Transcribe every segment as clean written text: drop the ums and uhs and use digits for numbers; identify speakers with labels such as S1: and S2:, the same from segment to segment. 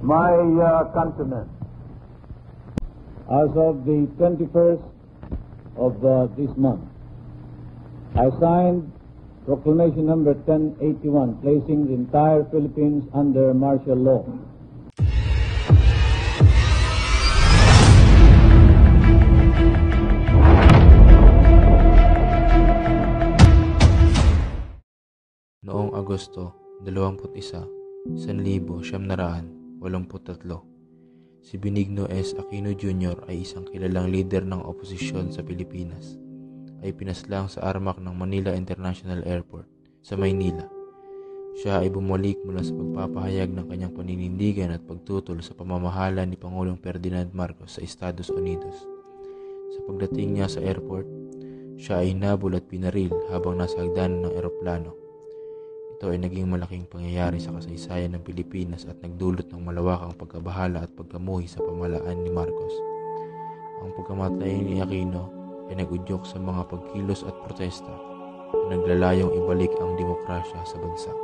S1: My countrymen, as of the 21st of this month, I signed Proclamation number 1081, placing the entire Philippines under martial law.
S2: Noong Agosto 21, 1983, si Benigno S. Aquino Jr. ay isang kilalang leader ng oposisyon sa Pilipinas, ay pinaslang sa armak ng Manila International Airport sa Maynila. Siya ay bumalik mula sa pagpapahayag ng kanyang paninindigan at pagtutol sa pamamahala ni Pangulong Ferdinand Marcos sa Estados Unidos. Sa pagdating niya sa airport, siya ay hinabol at pinaril habang nasa hagdanan ng eroplano. Ito ay naging malaking pangyayari sa kasaysayan ng Pilipinas at nagdulot ng malawakang pagkabahala at pagkamuhi sa pamahalaan ni Marcos. Ang pagkamatay ni Aquino ay nag-udyok sa mga pagkilos at protesta na naglalayong ibalik ang demokrasya sa bansa.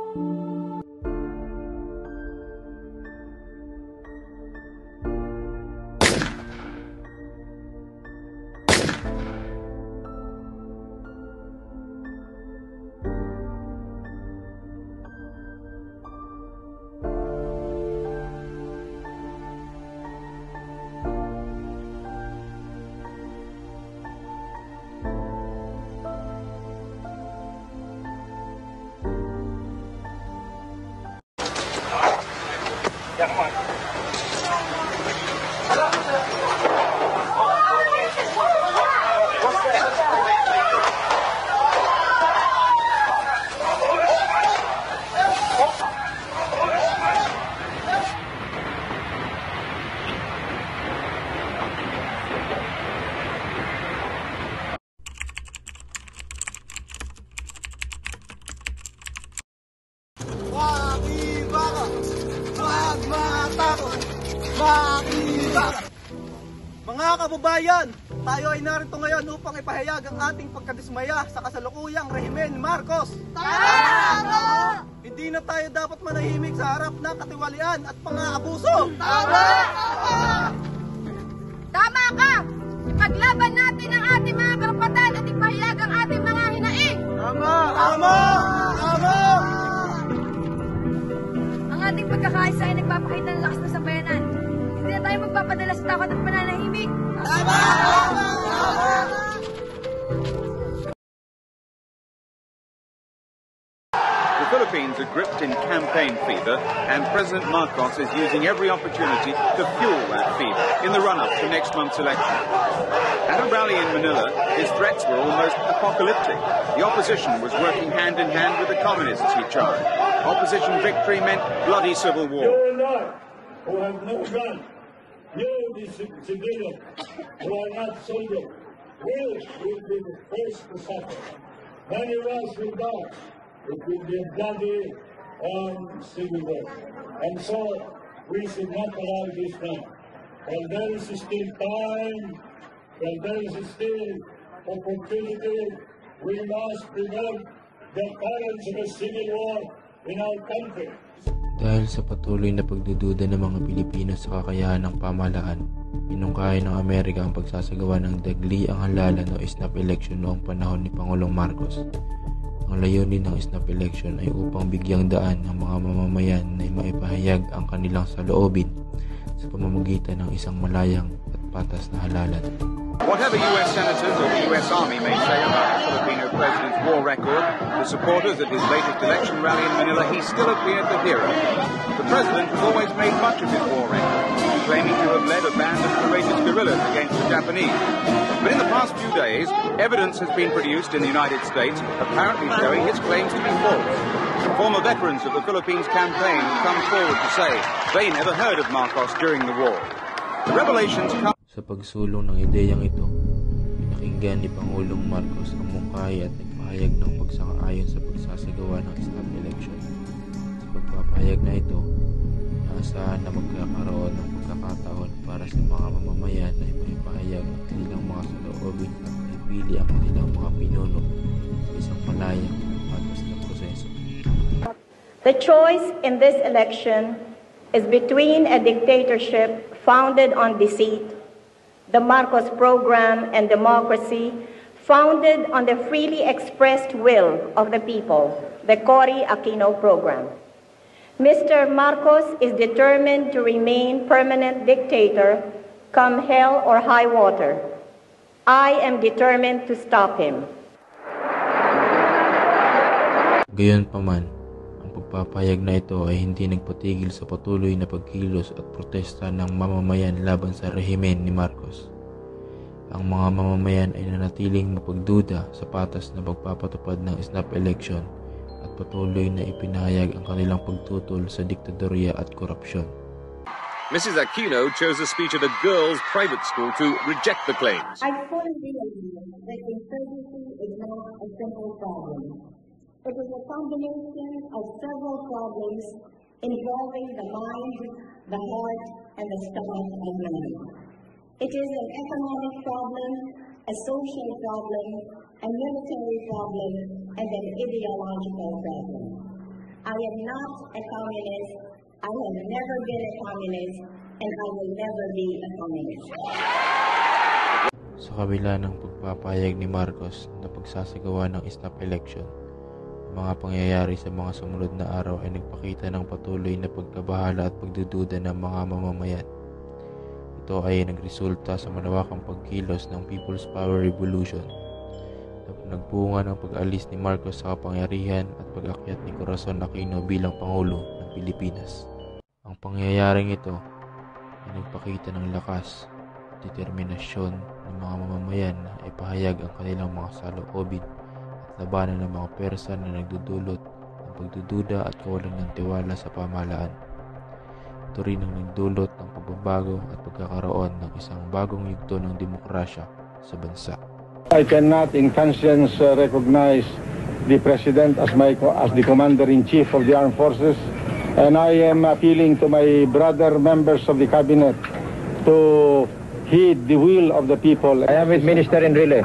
S3: Mga kababayan, tayo ay narito ngayon upang ipahayag ang ating pagkadismaya sa kasalukuyang rehimen ni Marcos.
S4: Tama!
S3: Hindi na tayo dapat manahimik sa harap ng katiwalian at pang-aabuso.
S4: Tama! Tama ka! Paglaban natin ang ating mga karapatan at ipahayag ang ating mga hinaing.
S3: Tama! Tama! Tama!
S4: Ang ating pagkakaisa ay nagpapakita ng lakas ng sambayanan. Hindi na tayo magpapadala sa takot at pananahimik.
S3: Tama!
S5: The Philippines are gripped in campaign fever, and President Marcos is using every opportunity to fuel that fever in the run-up to next month's election. At a rally in Manila, his threats were almost apocalyptic. The opposition was working hand-in-hand with the communists, he charged. Opposition victory meant bloody civil war.
S6: You and I, who have no gun, you, the civilians, who are not soldiers, will be the first to suffer. Many of us will die. It will be a bloody civil war. And so, we should not allow this now. While there is still time, while there is still opportunity, we must prevent the occurrence of a civil war in our country.
S2: Dahil sa patuloy na pagdududa ng mga Pilipino sa kakayahan ng pamahalaan, pinungkahi ng Amerika ang pagsasagawa ng dagliang halalan o snap election noong panahon ni Pangulong Marcos. Ang layunin ng snap election ay upang bigyang daan ang mga mamamayan na maipahayag ang kanilang saloobin sa pamamagitan ng isang malayang at patas na halalan.
S5: Whatever U.S. senators or the U.S. Army may say about the Filipino president's war record, the supporters at his latest election rally in Manila, he still appeared the hero. The president has always made much of his war record, claiming to have led a band of courageous guerrillas against the Japanese. But in the past few days, evidence has been produced in the United States apparently showing his claims to be false. Former veterans of the Philippines campaign have come forward to say they never heard of Marcos during the war. The revelations come
S2: Sa pagsulong ng ideyang ito, pinakinggan ni Pangulong Marcos ang mungkahi at nagpahayag ng pagsang-ayon sa pagsasagawa ng snap election. Sa pagpapahayag na ito, inaasahan na magkakaroon ng pagkakataon para sa mga mamamayan na maipahayag ang kanilang mga saloobin at maipili ang kanilang mga pinuno sa isang malayang at patas na proseso.
S7: The choice in this election is between a dictatorship founded on deceit, the Marcos program, and democracy founded on the freely expressed will of the people, the Cory Aquino program. Mr. Marcos is determined to remain permanent dictator, come hell or high water. I am determined to stop him.
S2: Gayunpaman, ang pagpapahayag na ito ay hindi nagpatigil sa patuloy na pagkilos at protesta ng mamamayan laban sa rehimen ni Marcos. Ang mga mamamayan ay nanatiling mapagduda sa patas na pagpapatupad ng snap election at patuloy na ipinahayag ang kanilang pagtutol sa diktadorya at korupsyon.
S5: Mrs. Aquino chose a speech at a girls' private school to reject the claims.
S7: I fully believe that insurgency is not a simple problem. It is a combination of several problems involving the mind, the heart, and the stomach of man. It is an economic problem, a social problem, a military problem, and an ideological problem. I am not a communist. I have never been a communist, and I will never be a communist.
S2: Sa kabila ng pagpapahayag ni Marcos na pagsasagawa ng snap election, ang mga pangyayari sa mga sumunod na araw ay nagpakita ng patuloy na pagkabahala at pagdududa ng mga mamamayan. Ito ay nagresulta sa malawakang pagkilos ng People's Power Revolution na nagbunga ng pag-alis ni Marcos sa kapangyarihan at pag-akyat ni Corazon Aquino bilang Pangulo ng Pilipinas. Ang pangyayaring ito ay nagpakita ng lakas at determinasyon ng mga mamamayan na ipahayag ang kanilang mga saloobin at labanan ng mga Persa na nagdudulot ng pagdududa at kawalan ng tiwala sa pamahalaan. Ito rin ang nagdulot ng pagbabago at pagkakaroon ng isang bagong yugto ng demokrasya sa bansa.
S8: I cannot in conscience recognize the President as the Commander-in-Chief of the Armed Forces, and I am appealing to my brother members of the Cabinet to heed the will of the people.
S9: I am with Minister Enrile,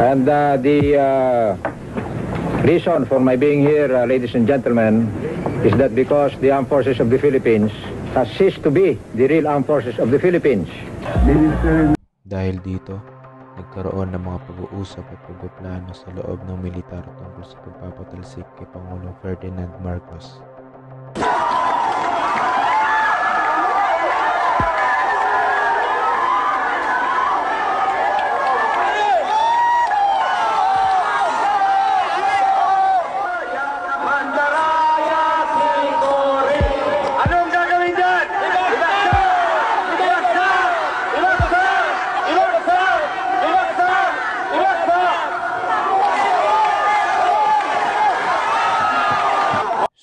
S9: and the reason for my being here, ladies and gentlemen, is that because the Armed Forces of the Philippines has ceased to be the real Armed Forces of the Philippines.
S2: Dahil dito, nagkaroon ng mga pag-uusap at pagpaplano sa loob ng militar tungkol sa pagpapatalsik kay Pangulong Ferdinand Marcos.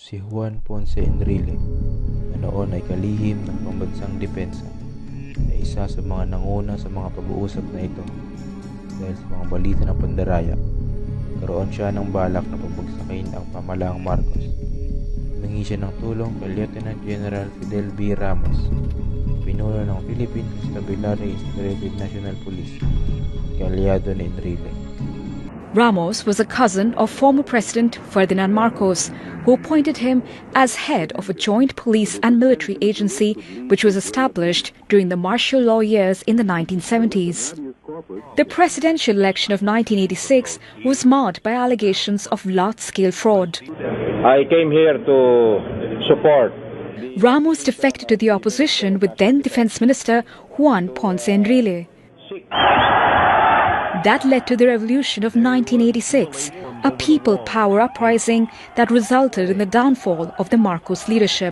S2: Si Juan Ponce Enrile, na noon ay kalihim ng pambansang depensa, ay isa sa mga nanguna sa mga pag-uusap na ito dahil sa mga balita ng pandaraya. Karoon siya ng balak na pabagsakin ang pamahalaang Marcos. Humingi siya ng tulong kay Lieutenant General Fidel B. Ramos, pinuno ng Philippine Constabulary Integrated National Police, kaalyado ni Enrile.
S10: Ramos was a cousin of former President Ferdinand Marcos, who appointed him as head of a joint police and military agency which was established during the martial law years in the 1970s. The presidential election of 1986 was marred by allegations of large-scale fraud.
S9: I came here to support.
S10: Ramos defected to the opposition with then Defense Minister Juan Ponce Enrile. That led to the revolution of 1986, a people power uprising that resulted in the downfall of the Marcos leadership.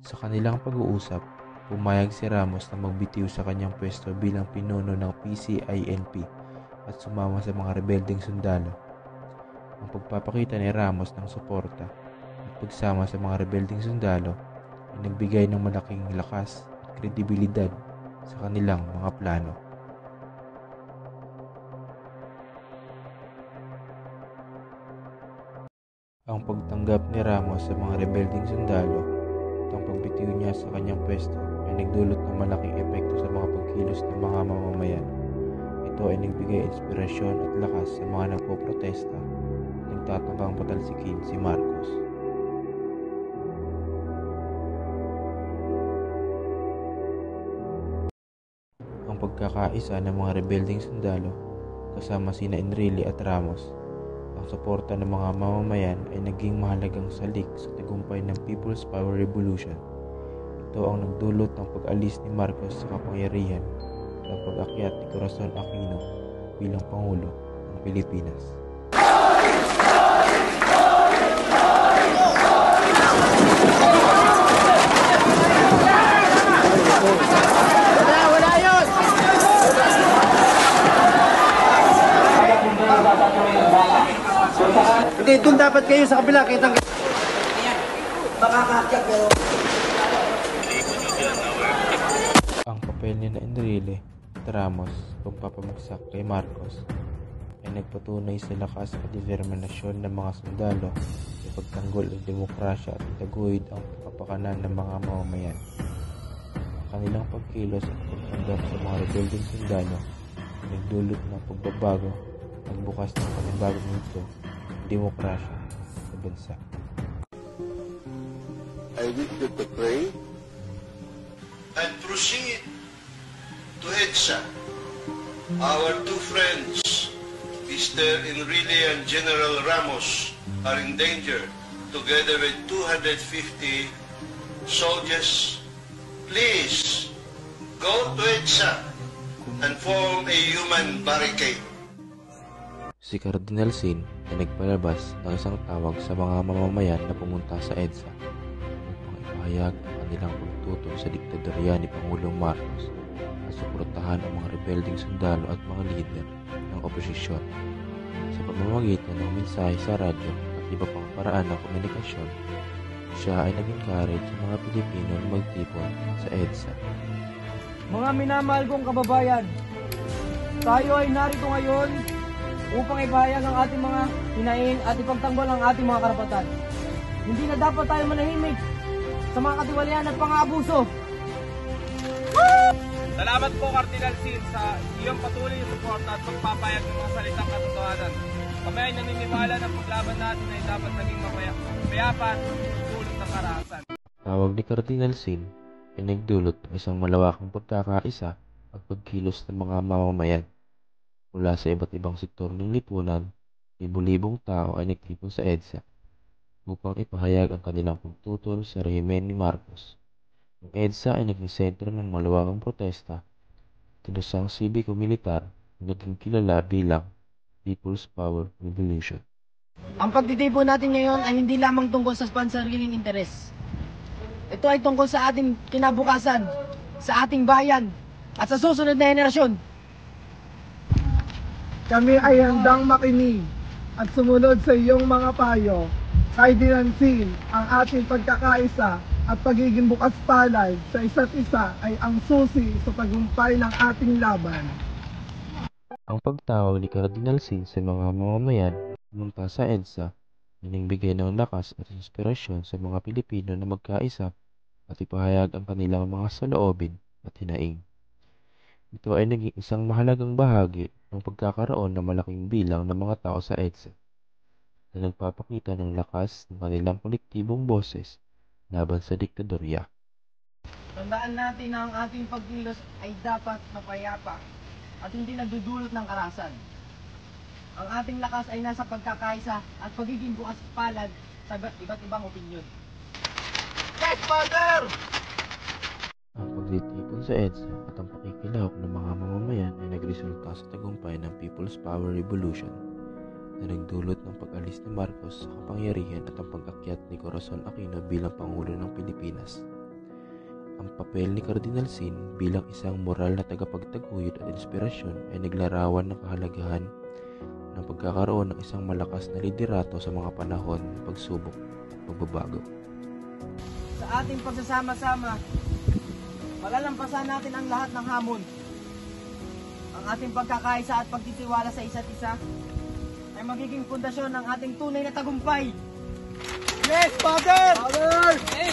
S2: Sa kanilang pag-uusap, pumayag si Ramos na magbitiw sa kanyang pwesto bilang pinuno ng PCINP at sumama sa mga rebeldeng sundalo. Ang pagpapakita ni Ramos ng suporta at pagsama sa mga rebeldeng sundalo ay nagbigay ng malaking lakas at kredibilidad sa kanilang mga plano. Ang pagtanggap ni Ramos sa mga rebeldeng sundalo at ang pagbitiw niya sa kanyang pwesto ay nagdulot ng malaking epekto sa mga pagkilos ng mga mamamayan. Ito ay nagbigay inspirasyon at lakas sa mga nagpoprotesta at nagtatangkang patalsikin si Marcos. pagkakaisa ng mga rebelding sundalo kasama sina Enrile at Ramos. Ang suporta ng mga mamamayan ay naging mahalagang salik sa tagumpay ng People's Power Revolution. Ito ang nagdulot ng pag-alis ni Marcos sa kapangyarihan at ang pag-akyat ni Corazon Aquino bilang Pangulo ng Pilipinas.
S3: Hindi, doon dapat kayo sa kabila. Kitang makakakyak pero...
S2: Ang papel ni Enrile at Ramos pagpapamagsak kay Marcos ay nagpatunay sa lakas at determinasyon ng mga sundalo sa pagtanggol ng demokrasya at itaguyod ang kapakanan ng mga mamamayan. Ang kanilang pagkilos at pagtanggap sa mga rebelding sundalo ay nagdulot ng pagbabago at bukas ng panibagong mundo ng demokrasya sa bansa.
S11: I wish you to pray and proceed to EDSA. Our two friends, Mr. Enrile and General Ramos, are in danger together with 250 soldiers. Please go to EDSA and form a human barricade.
S2: Si Cardinal Sin ay nagpalabas ng isang tawag sa mga mamamayan na pumunta sa EDSA upang ipahayag ang kanilang pagtutol sa diktadorya ni Pangulong Marcos at suportahan ang mga rebelding sundalo at mga lider ng oposisyon. Sa pamamagitan ng mensahe sa radyo at iba pang paraan ng komunikasyon, siya ay nag-encourage sa mga Pilipino na magtipon sa EDSA.
S3: Mga minamahal kong kababayan, tayo ay narito ngayon upang ipahayag ang ating mga hinaing at ipagtanggol ang ating mga karapatan. Hindi na dapat tayo manahimik sa mga katiwalian at pang-aabuso.
S12: Salamat po, Cardinal Sin, sa iyong patuloy na suporta at pagpapayag ng mga salitang katotohanan. Kami ay naniniwala na paglaban natin ay dapat naging mapayapa at tulong ng karahasan.
S2: Tawag ni Cardinal Sin ay nagdulot ng isang malawakang pagkakaisa at pagkilos ng mga mamamayan. Mula sa iba't ibang sektor ng lipunan, libu-libong tao ay nagtipon sa EDSA upang ipahayag ang kanilang pagtutol sa rehimen ni Marcos. Ang EDSA ay naging sentro ng malawakang protesta at isang sibiko-militar na naging kilala bilang People's Power Revolution.
S3: Ang pagtitipon natin ngayon ay hindi lamang tungkol sa pansariling interes. Ito ay tungkol sa ating kinabukasan, sa ating bayan, at sa susunod na henerasyon.
S13: Kami ay handang makinig at sumunod sa iyong mga payo. Kay dinansin ang ating pagkakaisa at pagiging bukas palad sa isa't isa ay ang susi sa tagumpay ng ating laban.
S2: Ang pagtawag ni Cardinal Sin sa mga mamamayan pumunta sa EDSA ay nagbigay ng lakas at inspirasyon sa mga Pilipino na magkaisa at ipahayag ang kanilang mga saloobin at hinaing. Ito ay naging isang mahalagang bahagi ng pagkakaroon ng malaking bilang ng mga tao sa EDSA na nagpapakita ng lakas ng kanilang kolektibong boses laban sa diktadorya.
S3: Tandaan natin na ang ating pagkilos ay dapat mapayapa at hindi nagdudulot ng karahasan. Ang ating lakas ay nasa pagkakaisa at pagiging bukas palad sa iba't ibang opinyon. Yes, Father!
S2: Ang pagtitipon sa EDSA at ang pakikilahok ng mga mamamayan ay nagresulta sa tagumpay ng People's Power Revolution na nagdulot ng pag-alis ni Marcos sa kapangyarihan at ang pag-akyat ni Corazon Aquino bilang Pangulo ng Pilipinas. Ang papel ni Cardinal Sin bilang isang moral na tagapagtaguyod at inspirasyon ay naglarawan ng kahalagahan ng pagkakaroon ng isang malakas na liderato sa mga panahon ng pagsubok at pagbabago.
S3: Sa ating pagsasama-sama, malalampasan natin ang lahat ng hamon. Ang ating pagkakaisa at pagtitiwala sa isa't isa ay magiging pundasyon ng ating tunay na tagumpay. Yes, Father! Father! Hey!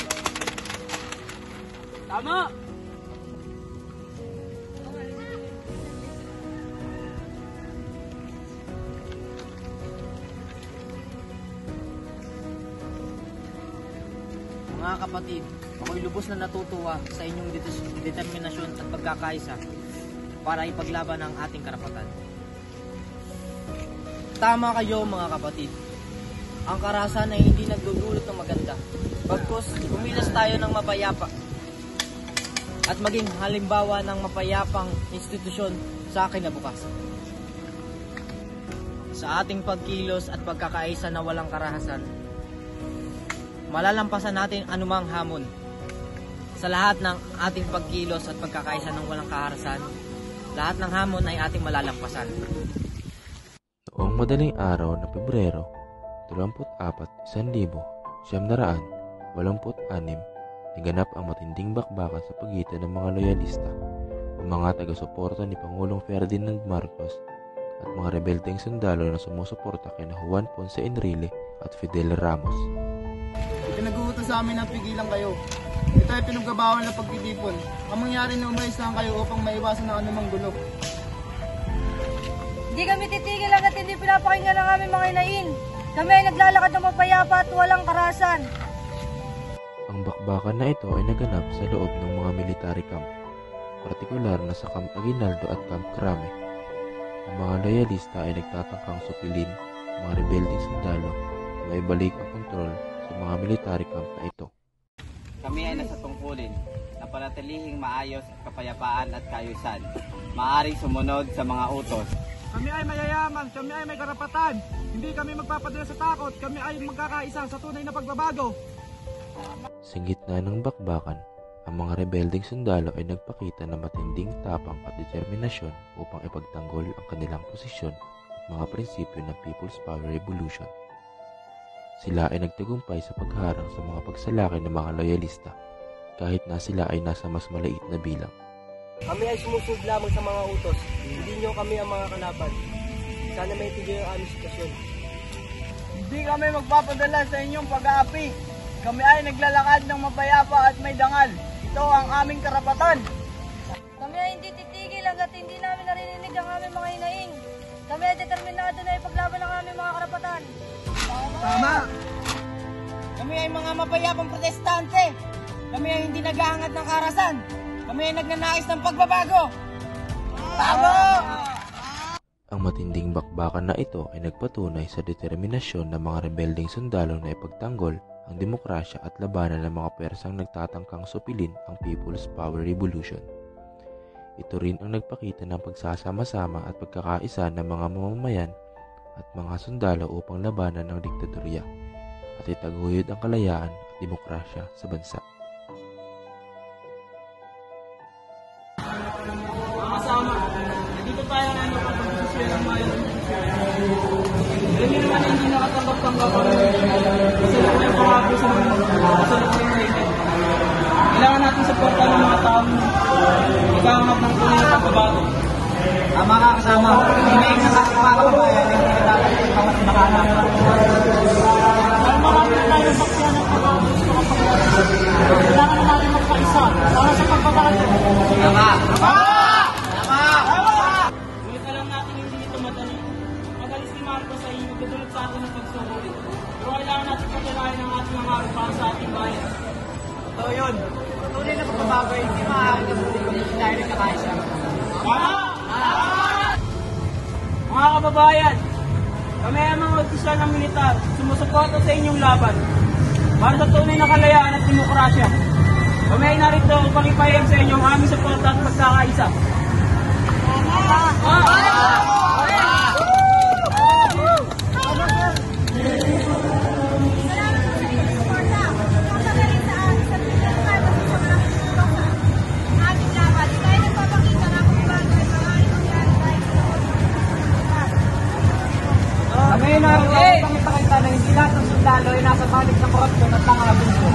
S3: Tama!
S14: Mga kapatid, ako'y lubos na natutuwa sa inyong determinasyon at pagkakaisa.
S3: para ipaglaban ang ating karapatan. Tama kayo mga kapatid. Ang karahasan ay hindi nagdudulot ng maganda. Bagkus, kumilos tayo ng mapayapa at maging halimbawa ng mapayapang institusyon sa kinabukasan. Sa ating pagkilos at pagkakaisa na walang karahasan, malalampasan natin anumang hamon. Sa lahat ng ating pagkilos at pagkakaisa ng walang karahasan, lahat ng hamon ay ating malalampasan.
S2: Noong madaling araw na Pebrero, 24, 1986, naganap ang matinding bakbakan sa pagitan ng mga loyalista o mga taga-suporta ni Pangulong Ferdinand Marcos at mga rebeldeng sundalo na sumusuporta kina Juan Ponce Enrile at Fidel Ramos.
S14: Pinag-uutos sa amin na pigilan kayo. Ito ay pinagbabawan na pagtitipon. Ang mangyari na umalis lang kayo upang maiwasan ng anumang gulo.
S4: Hindi kami titigil hanggat hindi pinapakinggan ng aming mga inain. Kami ay naglalakad ng mapayapa at walang karahasan.
S2: Ang bakbakan na ito ay naganap sa loob ng mga military camp, partikular na sa Camp Aguinaldo at Camp Crame. Ang mga loyalista ay nagtatangkang supilin ang mga rebelding sundalo na maibalik ang kontrol sa mga military camp na ito.
S15: Kami ay nasa tungkulin na panatilihing maayos at kapayapaan at kaayusan, maaaring sumunod sa mga utos.
S12: Kami ay mayayaman, kami ay may karapatan. Hindi kami magpapadala sa takot, kami ay magkakaisa sa tunay na pagbabago.
S2: Sa gitna ng bakbakan, ang mga rebelding sundalo ay nagpakita ng matinding tapang at determinasyon upang ipagtanggol ang kanilang posisyon at mga prinsipyo ng People's Power Revolution. Sila ay nagtagumpay sa pagharang sa mga pagsalaki ng mga loyalista, kahit na sila ay nasa mas maliit na bilang.
S3: Kami ay sumusunod lamang sa mga utos. Hindi nyo kami ang mga kalaban. Sana may tigil ang aming sitwasyon.
S14: Hindi kami magpapadala sa inyong pag-aapi. Kami ay naglalakad ng mapayapa at may dangal. Ito ang aming karapatan.
S4: Kami ay hindi titigil hanggat hindi namin naririnig ang aming mga hinaing. Kami ay determinado na ipaglaban ang aming mga karapatan.
S14: Tama!
S3: Kami ay mga mapayapang protestante. Kami ay hindi nag-aangad ng karahasan. Kami ay nagnanais ng pagbabago. Tama!
S2: Ang matinding bakbakan na ito ay nagpatunay sa determinasyon ng mga rebelding sundalo na ipagtanggol ang demokrasya at labanan ng mga pwersang nagtatangkang supilin ang People's Power Revolution. Ito rin ang nagpakita ng pagsasama-sama at pagkakaisa ng mga mamamayan at mga sundalo upang labanan ng diktadorya at itaguyod ang kalayaan at demokrasya sa bansa.
S14: Mga kasama, nandito tayo ngayon na pagpapagsusya ng mga hindi naman hindi nakatanggap-tanggap ang kasalukuyang yung pangako sa mga kasalukuyang natin. Kailangan natin suporta ng mga taong naghahanap ng tunay na pagbabago. Mga kasama, hinaing na natin mga kababayan na hindi natin ipamas makahanap. Dahil marami tayo saksyan ng pagbabago sa kapagbabago. Kailangan natin magkaisa para sa pagbabago. Tama! Ngunit alam natin hindi ito madali. Magalis ni Marcos ay nagdudulot sa atin ng pagsuhuli. Pero kailangan natin pagkalain ang ating mga araw para sa ating bayan. Ito yun. Tunay na pagbabago ay hindi maaaring nabuti kung hindi tayo nagkakaisa. Mga kababayan, kami ay mga opisyal ng militar, sumusuporta sa inyong laban para sa tunay na kalayaan at demokrasya. Kami ay narito upang ipahayag sa inyo ang aming suporta at pagkakaisa. Kami ay narito upang ipakita na hindi lahat ng sundalo ay nasa balik ng korupsyon at pangabing ko.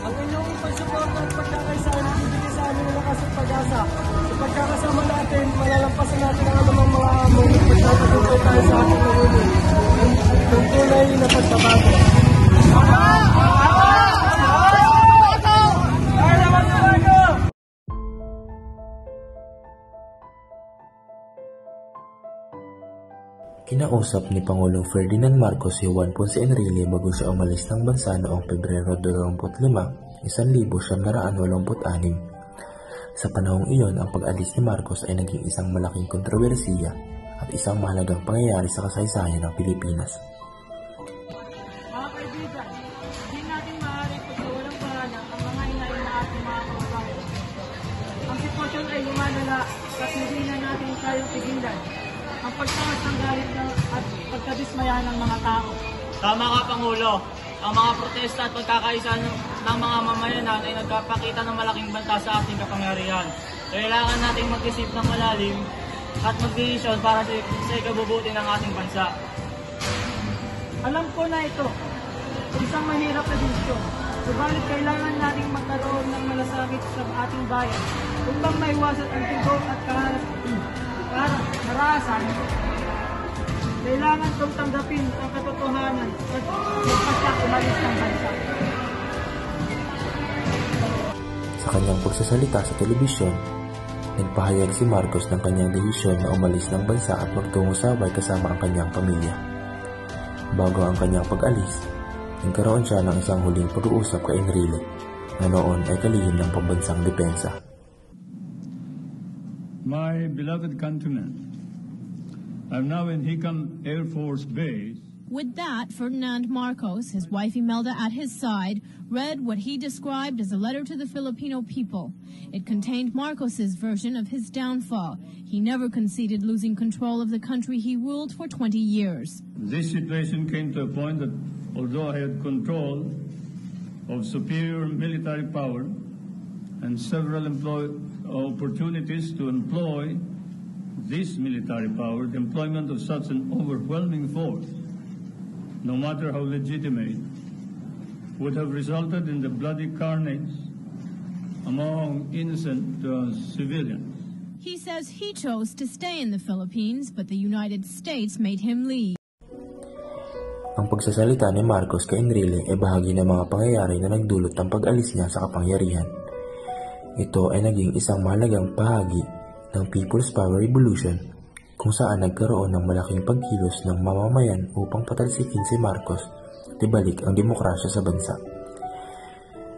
S14: Ang inyong pagsuporta at pagkakaisa ay nagbibigay sa amin ng lakas at pag-asa. Sa pagkakasama natin, malalampasan natin ang anumang mga hamon at pagkakagumpay tayo sa ating nangulong. Ang tunay na pagbabago.
S2: Kinausap ni Pangulong Ferdinand Marcos si Juan Ponce Enrile bago siya umalis ng bansa noong Pebrero 25, 1986. Sa panahong iyon, ang pag-alis ni Marcos ay naging isang malaking kontrobersiya at isang mahalagang pangyayari sa kasaysayan ng Pilipinas.
S14: Mga kaibigan, hindi natin maaaring pagkawalang pangalan ang mga hinaing na ating mga kababayan. Ang sitwasyon ay lumalala at hindi na natin kayang pigilan ang pagtaas ng galit at pagkadismayahan ng mga tao.
S3: Tama ka, Pangulo. Ang mga protesta at pagkakaisa ng mga mamayanan ay nagpapakita ng malaking banta sa ating kapangyarihan. Kailangan nating mag-isip ng malalim at mag-desisyon para sa ikabubuti ng ating bansa.
S14: Alam ko na ito, isang mahirap na desisyon. Subalit kailangan nating magkaroon ng malasakit sa ating bayan upang maiwasan ang tigo at karahasan. Kailangan kong tanggapin ang katotohanan at magpasyak umalis ng bansa.
S2: Sa kanyang pagsasalita sa telebisyon, nagpahayag si Marcos ng kanyang desisyon na umalis ng bansa at magtungo sa Hawaii kasama ang kanyang pamilya. Bago ang kanyang pag-alis, nagkaroon siya ng isang huling pag-uusap kay Enrile na noon ay kalihim ng pambansang depensa.
S6: My beloved countrymen, I'm now in Hickam Air Force Base.
S16: With that, Ferdinand Marcos, his wife Imelda at his side, read what he described as a letter to the Filipino people. It contained Marcos's version of his downfall. He never conceded losing control of the country he ruled for 20 years.
S6: This situation came to a point that although I had control of superior military power and several opportunities to employ this military power, the employment of such an overwhelming force, no matter how legitimate, would have resulted in the bloody carnage among innocent civilians.
S16: He says he chose to stay in the Philippines, but the United States made him leave.
S2: Ang pagsasalita ni Marcos kay Enrile ay bahagi ng mga pangyayari na nagdulot ng pag-alis niya sa kapangyarihan. Ito ay naging isang mahalagang bahagi ng People's Power Revolution kung saan nagkaroon ng malaking pagkilos ng mamamayan upang patalsikin si Marcos at ibalik ang demokrasya sa bansa.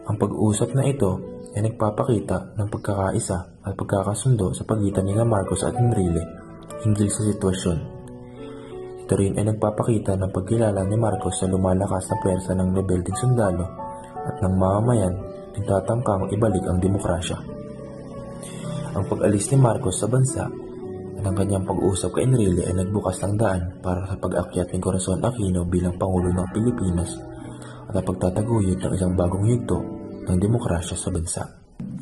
S2: Ang pag-uusap na ito ay nagpapakita ng pagkakaisa at pagkakasundo sa pagitan ni Marcos at Enrile hinggil sa sitwasyon. Ito rin ay nagpapakita ng pagkilala ni Marcos sa lumalakas na pwersa ng rebelding sundalo at ng mamamayan na nagtatangkang ibalik ang demokrasya. Ang pag-alis ni Marcos sa bansa at ang kanyang pag-uusap kay Enrile ay nagbukas ng daan para sa pag-akyat ni Corazon Aquino bilang Pangulo ng Pilipinas at ang pagtataguyod ng isang bagong yugto ng demokrasya sa bansa.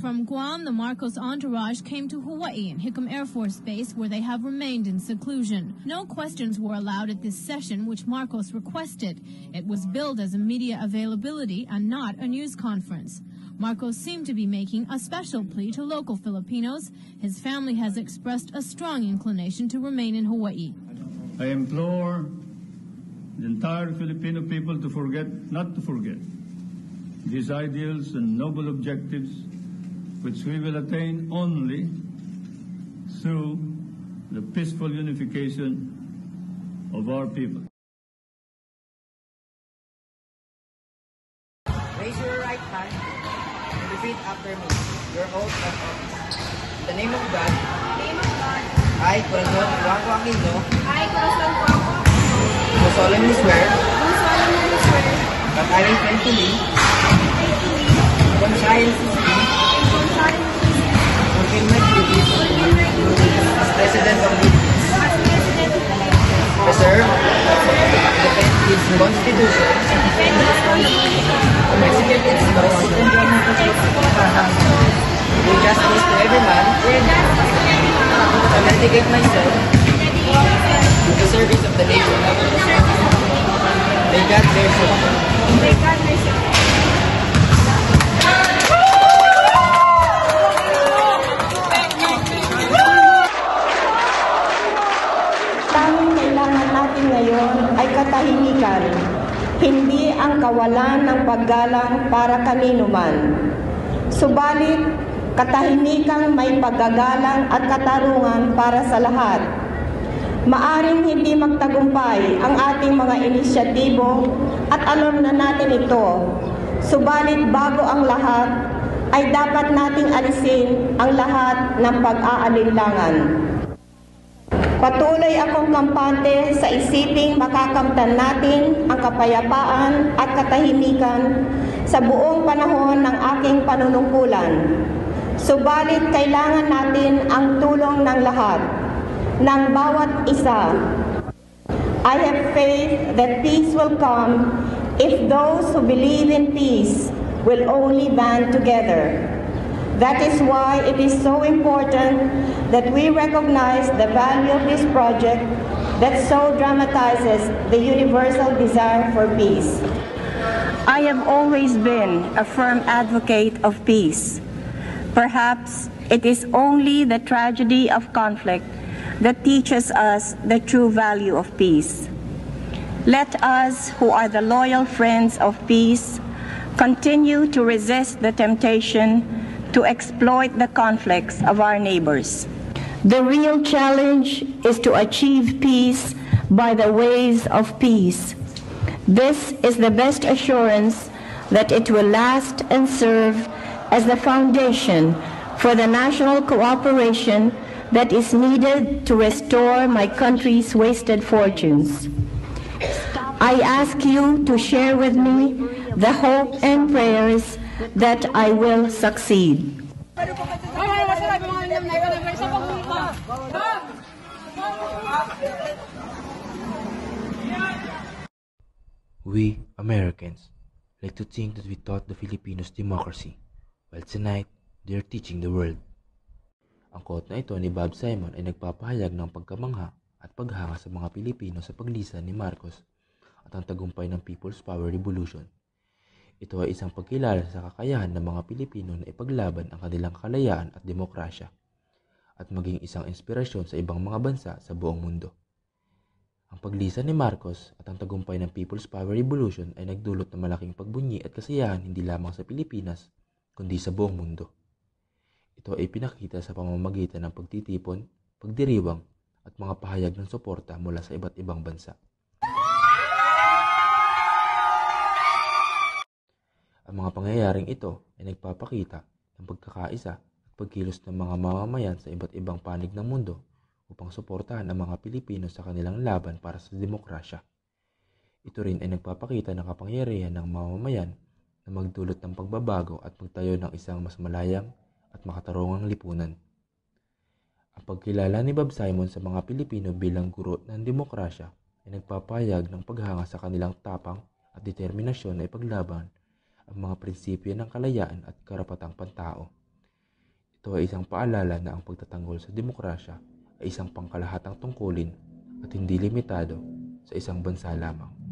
S16: From Guam, the Marcos entourage came to Hawaii and Hickam Air Force Base, where they have remained in seclusion. No questions were allowed at this session, which Marcos requested. It was billed as a media availability and not a news conference. Marcos seemed to be making a special plea to local Filipinos. His family has expressed a strong inclination to remain in Hawaii.
S6: I implore the entire Filipino people to not to forget these ideals and noble objectives which we will attain only through the peaceful unification of our people.
S3: Raise your right hand and repeat after me. Your oath of office. In the name of God. I, Corazon Juanco Aquino. Do solemnly swear. That I will faithfully. Conscientiously. Fulfill my duties as President of the Philippines. Preserve, defend its Constitution, execute its laws, do justice to every man, and dedicate myself to the service of the nation. May God bless you. May God bless you.
S7: Ngayon ay katahimikan, hindi ang kawalan ng paggalang para kanino man. Subalit, katahimikan may paggagalang at katarungan para sa lahat. Maaring hindi magtagumpay ang ating mga inisyatibo at alam na natin ito. Subalit bago ang lahat, ay dapat nating alisin ang lahat ng pag-aalinlangan. Patuloy akong kampante sa isiping makakamtan natin ang kapayapaan at katahimikan sa buong panahon ng aking panunungkulan. Subalit kailangan natin ang tulong ng lahat, ng bawat isa. I have faith that peace will come if those who believe in peace will only band together. That is why it is so important that we recognize the value of this project that so dramatizes the universal desire for peace. I have always been a firm advocate of peace. Perhaps it is only the tragedy of conflict that teaches us the true value of peace. Let us, who are the loyal friends of peace, continue to resist the temptation to exploit the conflicts of our neighbors. The real challenge is to achieve peace by the ways of peace. This is the best assurance that it will last and serve as the foundation for the national cooperation that is needed to restore my country's wasted fortunes. I ask you to share with me the hope and prayers that I will succeed.
S2: We, Americans, like to think that we taught the Filipinos democracy, while tonight, they are teaching the world. Ang quote na ito ni Bob Simon ay nagpapahayag ng pagkamangha at paghanga sa mga Pilipino sa paglisan ni Marcos at ang tagumpay ng People's Power Revolution. Ito ay isang pagkilala sa kakayahan ng mga Pilipino na ipaglaban ang kanilang kalayaan at demokrasya at maging isang inspirasyon sa ibang mga bansa sa buong mundo. Ang paglisan ni Marcos at ang tagumpay ng People's Power Revolution ay nagdulot ng malaking pagbunyi at kasiyahan hindi lamang sa Pilipinas kundi sa buong mundo. Ito ay pinakita sa pamamagitan ng pagtitipon, pagdiriwang at mga pahayag ng suporta mula sa iba't ibang bansa. Ang mga pangyayaring ito ay nagpapakita ng pagkakaisa at pagkilos ng mga mamamayan sa iba't ibang panig ng mundo upang suportahan ang mga Pilipino sa kanilang laban para sa demokrasya. Ito rin ay nagpapakita ng kapangyarihan ng mamamayan na magdulot ng pagbabago at magtayo ng isang mas malayang at makatarungang lipunan. Ang pagkilala ni Bob Simon sa mga Pilipino bilang guro ng demokrasya ay nagpapahayag ng paghanga sa kanilang tapang at determinasyon na ipaglaban ang mga prinsipyo ng kalayaan at karapatang pantao. Ito ay isang paalala na ang pagtatanggol sa demokrasya ay isang pangkalahatang tungkulin at hindi limitado sa isang bansa lamang.